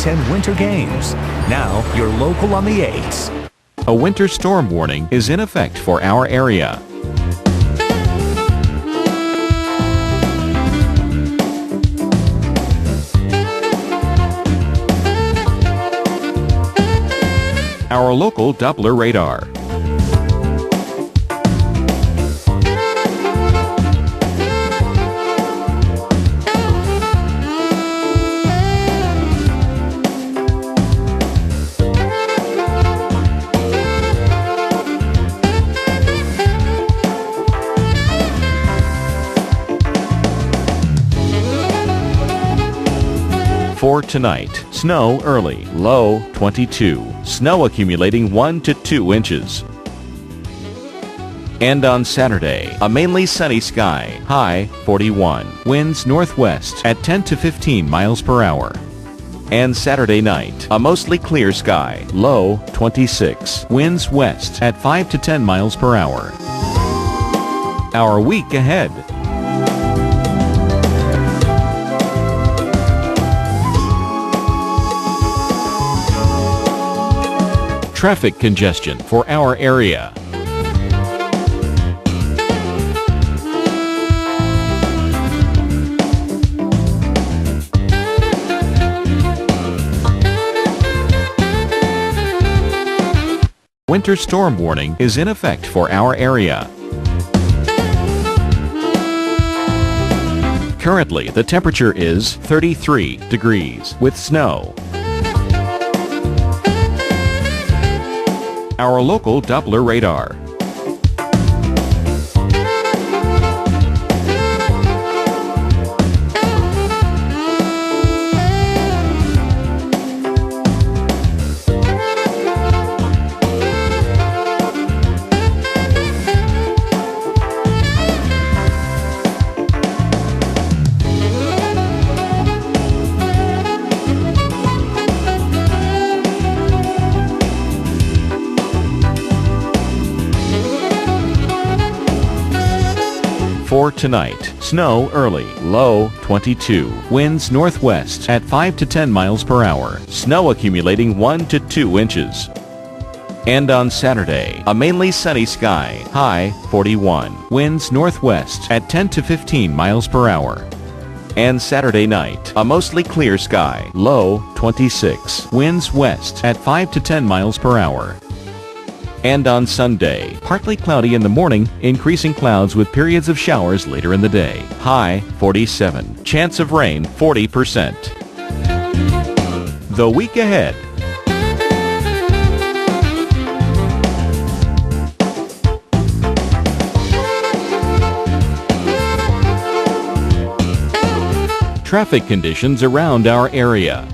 attend winter games. Now, you're local on the 8s. A winter storm warning is in effect for our area. Our local Doppler radar. For tonight, snow early, low 22, snow accumulating 1 to 2 inches. And on Saturday, a mainly sunny sky, high 41, winds northwest at 10 to 15 miles per hour. And Saturday night, a mostly clear sky, low 26, winds west at 5 to 10 miles per hour. Our week ahead. Traffic congestion for our area. Winter storm warning is in effect for our area. Currently, the temperature is 33 degrees with snow. Our local Doppler radar. For tonight, snow early, low 22, winds northwest at 5 to 10 miles per hour, snow accumulating 1 to 2 inches. And on Saturday, a mainly sunny sky, high 41, winds northwest at 10 to 15 miles per hour. And Saturday night, a mostly clear sky, low 26, winds west at 5 to 10 miles per hour. And on Sunday, partly cloudy in the morning, increasing clouds with periods of showers later in the day. High 47, chance of rain 40%. The week ahead. Traffic conditions around our area.